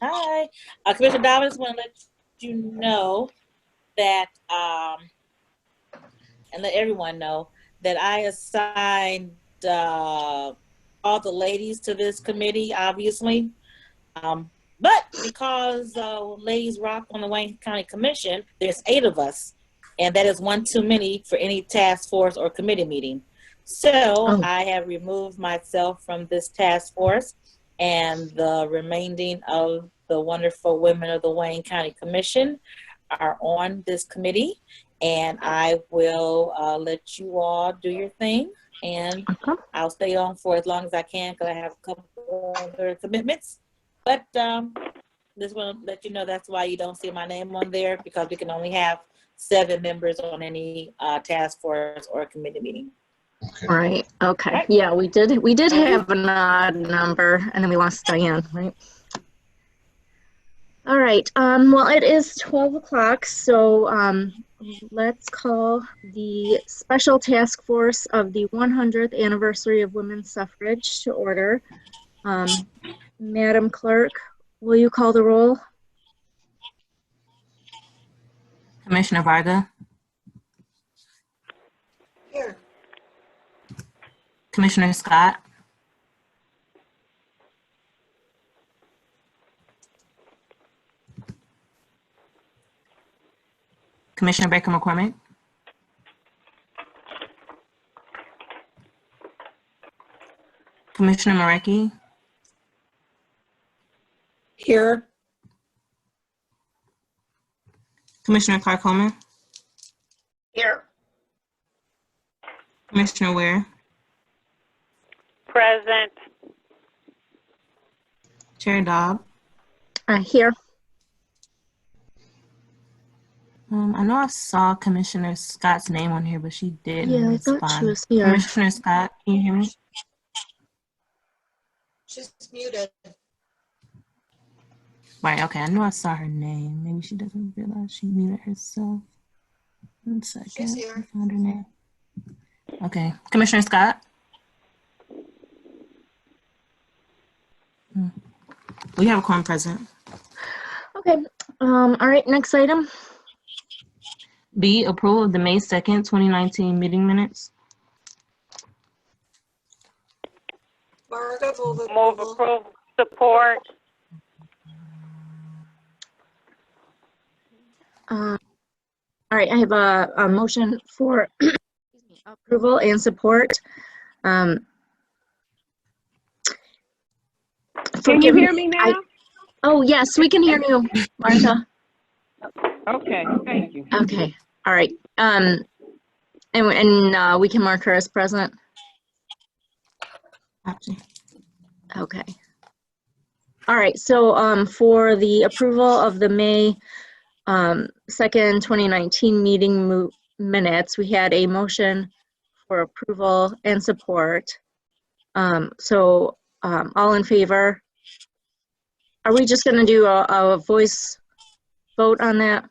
Hi. Commissioner Dobbins, want to let you know that, and let everyone know that I assigned all the ladies to this committee, obviously. But because ladies rock on the Wayne County Commission, there's 8 of us, and that is one too many for any task force or committee meeting. So I have removed myself from this task force, and the remaining of the wonderful women of the Wayne County Commission are on this committee, and I will let you all do your thing, and I'll stay on for as long as I can because I have a couple other commitments. But just want to let you know that's why you don't see my name on there, because we can only have 7 members on any task force or committee meeting. Okay. Right. Okay. Right. Yeah, we did have an odd number, and then we lost Diane, right? All right. Well, it is 12 o'clock, so let's call the Special Task Force of the 100th Anniversary of Women's Suffrage to order. Madam Clerk, will you call the roll? Commissioner Varga. Here. Commissioner Scott. Commissioner Baker McCormick. Commissioner Marecki. Here. Commissioner Clark-Coleman. Here. Commissioner Ware. Present. Chair Dobb. Here. I know I saw Commissioner Scott's name on here, but she didn't respond. I thought she was here. Commissioner Scott, can you hear me? She's muted. Right, okay, I know I saw her name. Maybe she doesn't realize she muted herself. 1 second. She's here. I found her name. Okay, Commissioner Scott? We have a quorum present. Okay. All right, next item. B, approval of the May 2nd, 2019 meeting minutes. Varga, move Move approval. Support. All right, I have a motion for approval and support. Can you hear me now? Oh, yes, we can hear you, Martha. Okay, thank you. Okay, all right. And we can mark her as present. Okay. All right, so for the approval of the May 2nd, 2019 meeting minutes, we had a motion for approval and support. All in favor? Are we just going to do a voice vote on that?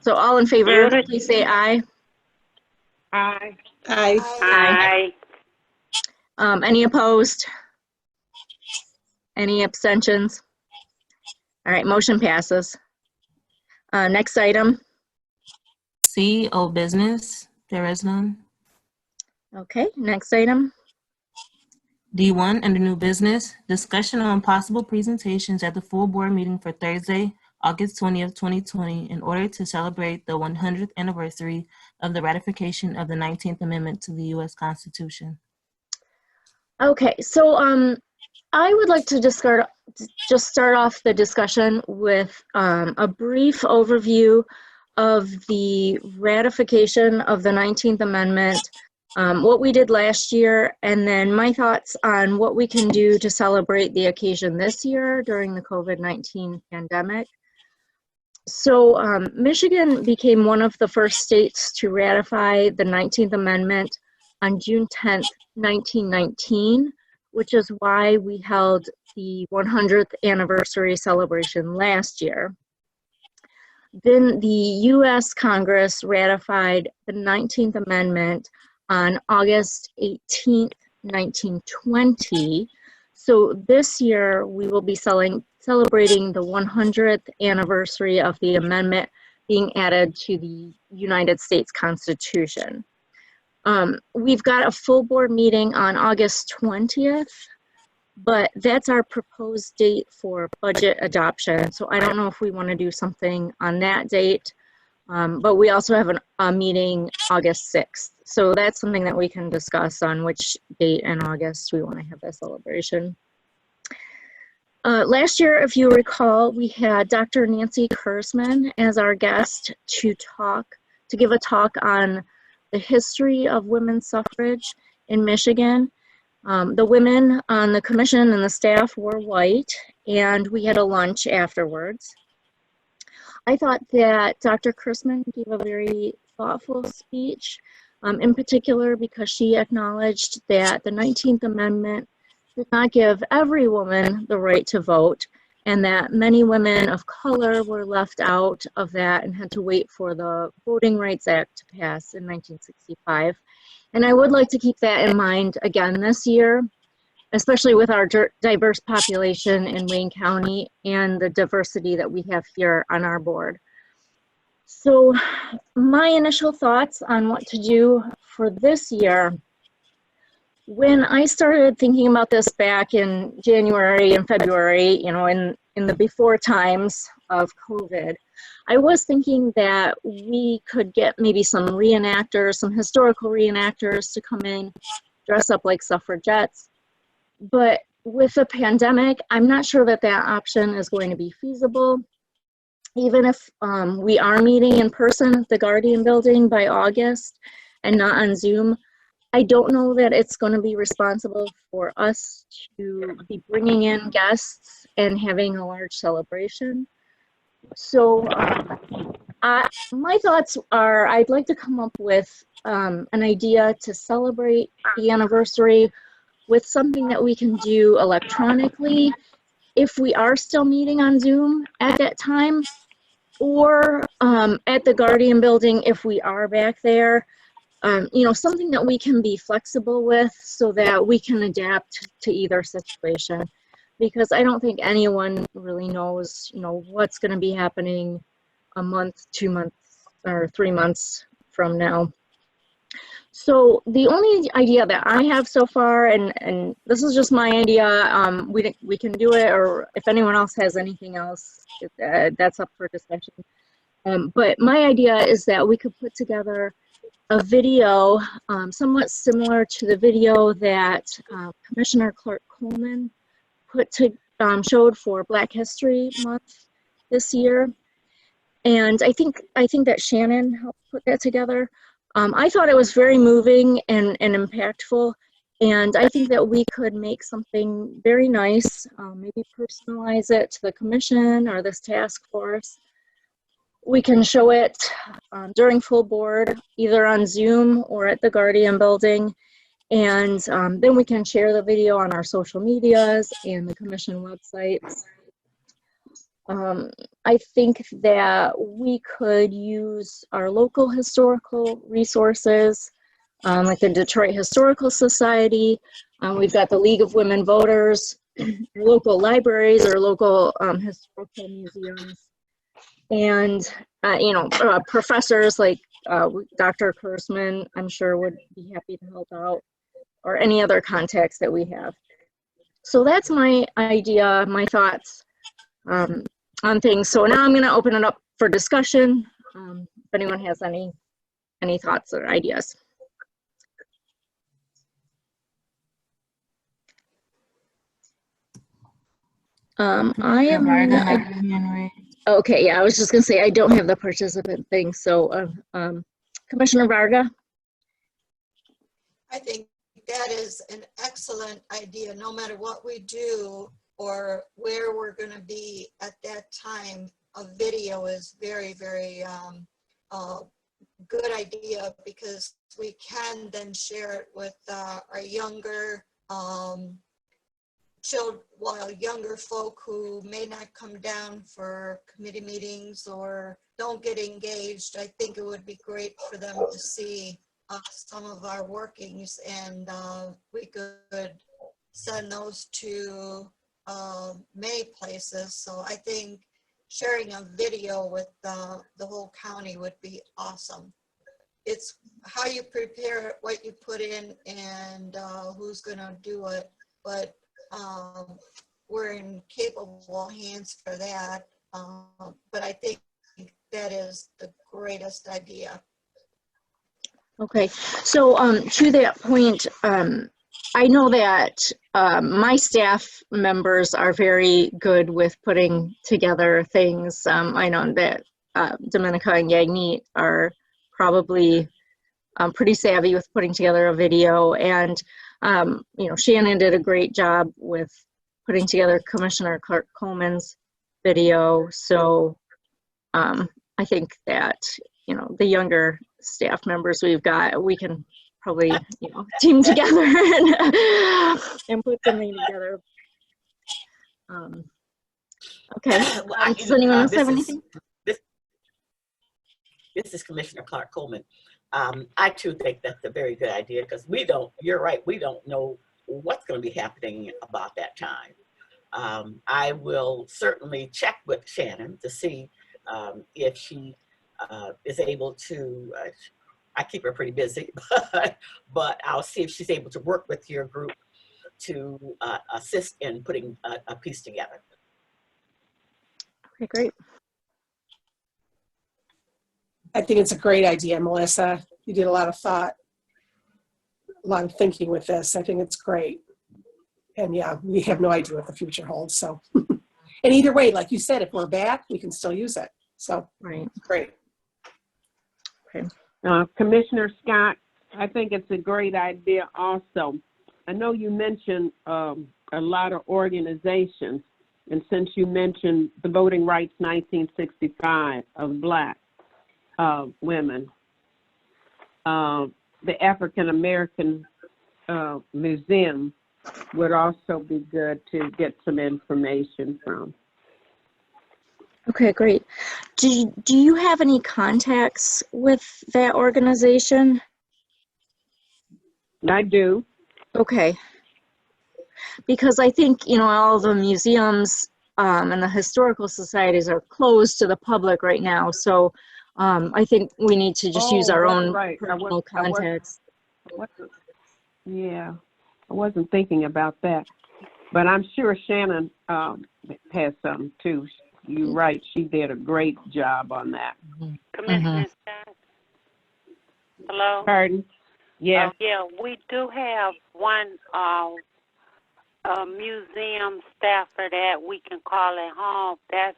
So all in favor, please say aye. Aye. Aye. Aye. Any opposed? Any abstentions? All right, motion passes. Next item. C, old business. There is none. Okay, next item. D1, under new business, discussion on possible presentations at the full board meeting for Thursday, August 20th, 2020, in order to celebrate the 100th anniversary of the ratification of the 19th Amendment to the U.S. Constitution. Okay, so I would like to just start off the discussion with a brief overview of the ratification of the 19th Amendment, what we did last year, and then my thoughts on what we can do to celebrate the occasion this year during the COVID-19 pandemic. So Michigan became one of the first states to ratify the 19th Amendment on June 10th, 1919, which is why we held the 100th anniversary celebration last year. Then the U.S. Congress ratified the 19th Amendment on August 18th, 1920. So this year, we will be celebrating the 100th anniversary of the amendment being added to the United States Constitution. We've got a full board meeting on August 20th, but that's our proposed date for budget adoption. So I don't know if we want to do something on that date, but we also have a meeting August 6th. So that's something that we can discuss on which date in August we want to have that celebration. Last year, if you recall, we had Dr. Nancy Kurzman as our guest to give a talk on the history of women's suffrage in Michigan. The women on the commission and the staff were white, and we had a lunch afterwards. I thought that Dr. Kurzman gave a very thoughtful speech, in particular because she acknowledged that the 19th Amendment did not give every woman the right to vote, and that many women of color were left out of that and had to wait for the Voting Rights Act to pass in 1965. And I would like to keep that in mind again this year, especially with our diverse population in Wayne County and the diversity that we have here on our board. So my initial thoughts on what to do for this year, when I started thinking about this back in January and February, you know, in the before times of COVID, I was thinking that we could get maybe some reenactors, some historical reenactors to come in, dress up like suffragettes. But with the pandemic, I'm not sure that that option is going to be feasible. Even if we are meeting in person at the Guardian Building by August and not on Zoom, I don't know that it's going to be responsible for us to be bringing in guests and having a large celebration. So my thoughts are I'd like to come up with an idea to celebrate the anniversary with something that we can do electronically if we are still meeting on Zoom at that time, or at the Guardian Building if we are back there. You know, something that we can be flexible with so that we can adapt to either situation, because I don't think anyone really knows, you know, what's going to be happening a month, 2 months, or 3 months from now. So the only idea that I have so far, and this is just my idea, we can do it, or if anyone else has anything else, that's up for discussion. But my idea is that we could put together a video somewhat similar to the video that Commissioner Clark Coleman showed for Black History Month this year. And I think that Shannon helped put that together. I thought it was very moving and impactful, and I think that we could make something very nice, maybe personalize it to the commission or this task force. We can show it during full board, either on Zoom or at the Guardian Building, and then we can share the video on our social medias and the commission websites. I think that we could use our local historical resources, like the Detroit Historical Society. We've got the League of Women Voters, local libraries or local historical museums, and you know, professors like Dr. Kurzman, I'm sure would be happy to help out, or any other contacts that we have. So that's my idea, my thoughts on things. So now I'm going to open it up for discussion. If anyone has any thoughts or ideas. I am. Okay, yeah, I was just going to say I don't have the participant thing. So, Commissioner Varga. I think that is an excellent idea. No matter what we do or where we're going to be at that time, a video is very, very good idea, because we can then share it with our younger younger folk who may not come down for committee meetings or don't get engaged. I think it would be great for them to see some of our workings, and we could send those to many places. So I think sharing a video with the whole county would be awesome. It's how you prepare it, what you put in, and who's gonna do it. But we're in capable hands for that. But I think that is the greatest idea. Okay, so to that point, I know that my staff members are very good with putting together things. I know that Dominica and Yagnit are probably pretty savvy with putting together a video, and you know, Shannon did a great job with putting together Commissioner Clark Coleman's video. So I think that, you know, the younger staff members we've got, we can probably, you know, team together and put something together. Okay. Well, Does anyone else have anything? This is Commissioner Clark Coleman. I too think that's a very good idea, because we don't, you're right, we don't know what's going to be happening about that time. I will certainly check with Shannon to see if she is able to, I keep her pretty busy, but I'll see if she's able to work with your group to assist in putting a piece together. Okay, great. I think it's a great idea, Melissa. You did a lot of thought, a lot of thinking with this. I think it's great. And yeah, we have no idea what the future holds. So, and either way, like you said, if we're back, we can still use it. So, Right. Great. Okay. Commissioner Scott, I think it's a great idea also. I know you mentioned a lot of organizations, and since you mentioned the Voting Rights 1965 of Black women, the African American Museum would also be good to get some information from. Okay, great. Do you have any contacts with that organization? I do. Okay. Because I think, you know, all the museums and the historical societies are closed to the public right now. So I think we need to just use our own personal contacts. Yeah, I wasn't thinking about that. But I'm sure Shannon has some too. You're right, she did a great job on that. Commissioner Scott? Hello? Pardon? Yeah. Yeah, we do have one museum staffer that we can call at home. That's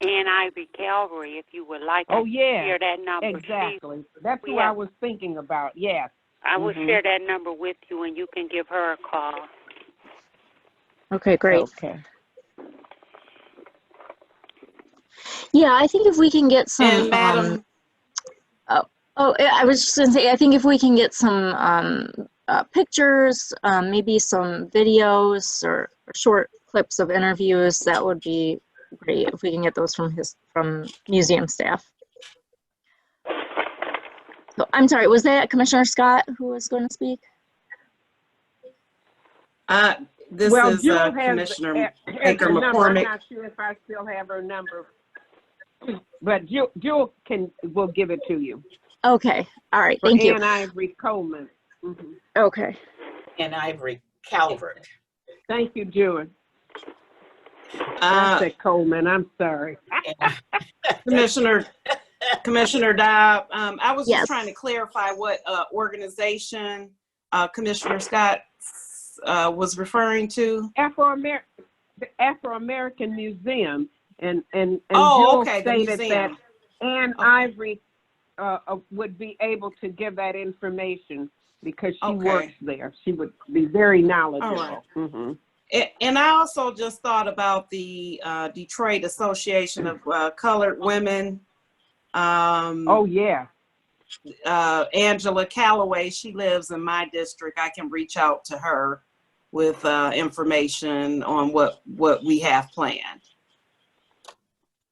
Ann Ivy Calvary, if you would like. Oh, yeah. Share that number. Exactly. That's who I was thinking about, yes. I will share that number with you, and you can give her a call. Okay, great. Okay. Yeah, I think if we can get some. And Madam. I was just going to say, I think if we can get some pictures, maybe some videos or short clips of interviews, that would be great if we can get those from museum staff. So, I'm sorry, was that Commissioner Scott who was going to speak? This is Commissioner Baker McCormick. I'm not sure if I still have her number, but Jewel will give it to you. Okay, all right, thank you. Ann Ivory Coleman. Okay. And Ivory Calvert. Thank you, Jewel. I said Coleman, I'm sorry. Commissioner Dobb, I was Yes. just trying to clarify what organization Commissioner Scott was referring to. The Afro-American Museum, and oh, Jewel okay, stated that Ann Ivory would be able to give that information because she works there. She would be very knowledgeable. All right. And I also just thought about the Detroit Association of Colored Women. Oh, yeah. Angela Calloway, she lives in my district. I can reach out to her with information on what we have planned.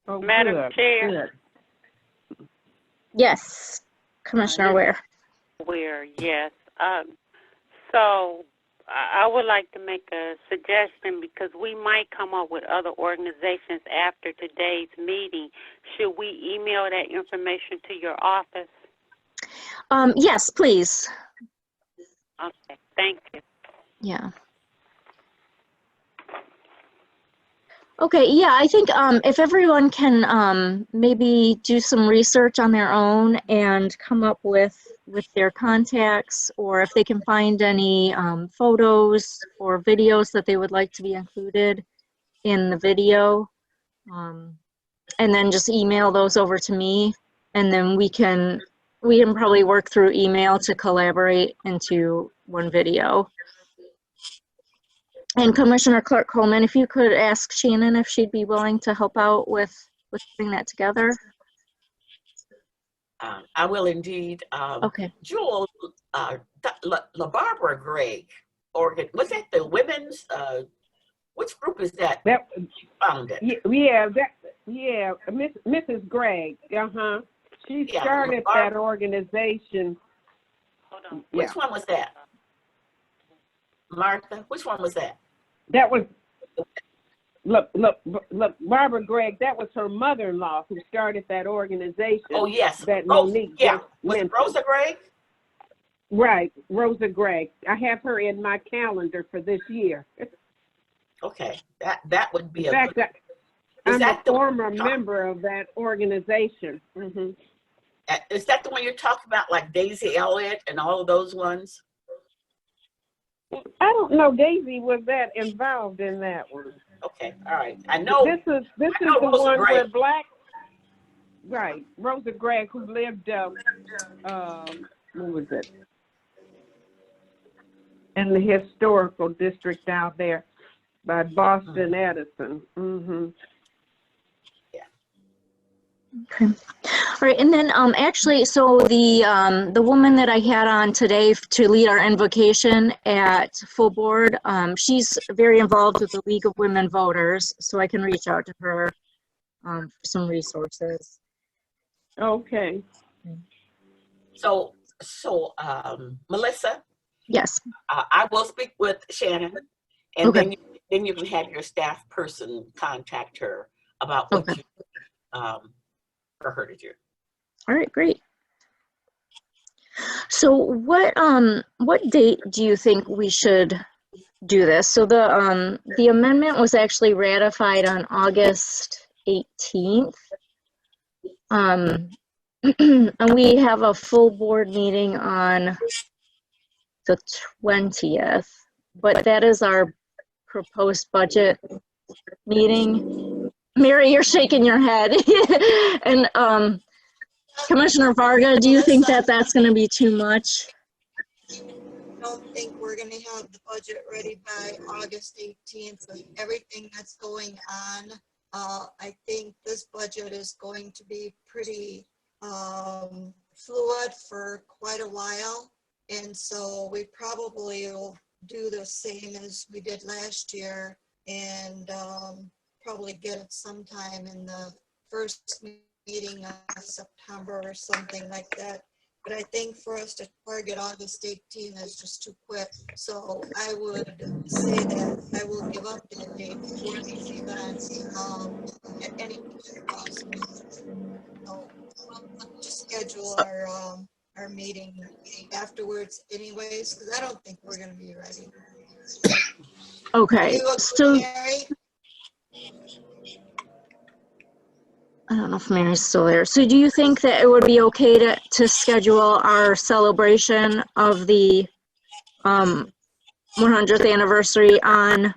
Oh, Madam good, Chair. good. Yes, Commissioner Ware. Where, yes. So I would like to make a suggestion because we might come up with other organizations after today's meeting. Should we email that information to your office? Yes, please. Okay, thank you. Yeah. Okay, yeah, I think if everyone can maybe do some research on their own and come up with their contacts, or if they can find any photos or videos that they would like to be included in the video, and then just email those over to me, and then we can probably work through email to collaborate into one video. And Commissioner Clark Coleman, if you could ask Shannon if she'd be willing to help out with putting that together. I will indeed. Okay. Jewel, LaBarbara Gregg, was that the women's, which group is that? That founded? Mrs. Gregg. She Yeah, started that organization. Hold on. Which one was that? Martha, which one was that? That was, look, Barbara Gregg, that was her mother-in-law who started that organization. Oh, yes. That Monique yeah. just Was it mentioned. Rosa Gregg? Right, Rosa Gregg. I have her in my calendar for this year. Okay, that would be In fact, I'm a that the former member of that organization. Mm-hmm. Is that the one you're talking about, like Daisy Elliott and all of those ones? I don't know, Daisy was that involved in that one. Okay, all right. I know. This is the Rosa one Gregg. where Black, right, Rosa Gregg, who lived, what was it? In the historical district out there by Boston Edison. Mm-hmm. Okay. All right, and then actually, so the woman that I had on today to lead our invocation at full board, she's very involved with the League of Women Voters, so I can reach out to her for some resources. Okay. So Melissa? Yes. I will speak with Shannon, and Okay. then you can have your staff person contact her about what Okay. you for her to do. All right, great. So what date do you think we should do this? So the amendment was actually ratified on August 18th. And we have a full board meeting on the 20th, but that is our proposed budget meeting. Mary, you're shaking your head. And Commissioner Varga, do you think that that's going to be too much? I don't think we're gonna have the budget ready by August 18th with everything that's going on. I think this budget is going to be pretty fluid for quite a while. And so we probably will do the same as we did last year and probably get it sometime in the first meeting of September or something like that. But I think for us to target August 18 is just too quick. So I would say that I will give up the date for these events at any cost. So we'll just schedule our meeting afterwards anyways, because I don't think we're going to be ready. Okay, You agree, so Mary? I don't know if Mary's still there. So do you think that it would be okay to schedule our celebration of the 100th anniversary on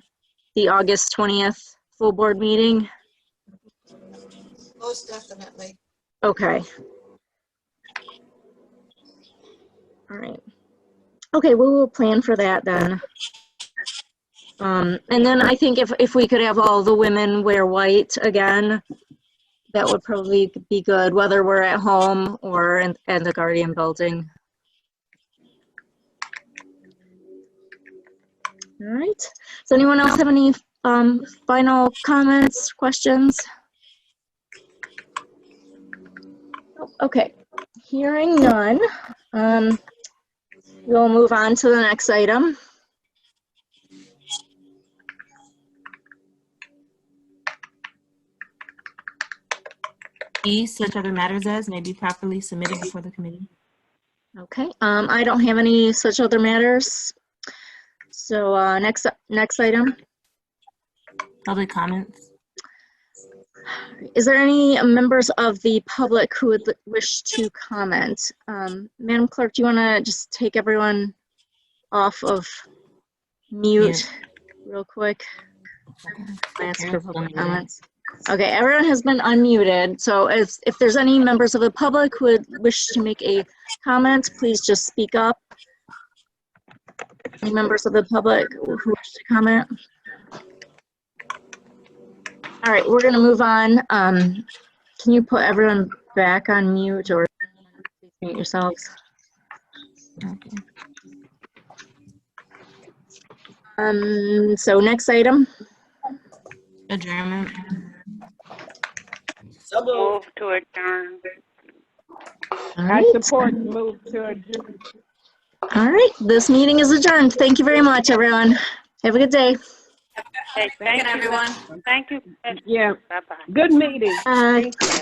the August 20th full board meeting? Most definitely. Okay. All right. Okay, well, we'll plan for that then. And then I think if we could have all the women wear white again, that would probably be good, whether we're at home or in the Guardian building. All right. Does anyone else have any final comments, questions? Oh, okay. Hearing none. We'll move on to the next item. E, such other matters as may be properly submitted before the committee. Okay, I don't have any such other matters. So next item. Public comments. Is there any members of the public who would wish to comment? Madam Clerk, do you want to just take everyone off of mute real quick? Ask for public comments. Okay, everyone has been unmuted. So if there's any members of the public who would wish to make a comment, please just speak up. Any members of the public who wish to comment? All right, we're gonna move on. Can you put everyone back on mute or mute yourselves? Okay. So next item. Adjournment. So moved. Move to adjourn. All I right. support the move to adjourn. All right, this meeting is adjourned. Thank you very much, everyone. Have a good day. Okay, thank you, everyone. Thank you. Yeah, Bye-bye. good meeting. Bye. Yeah.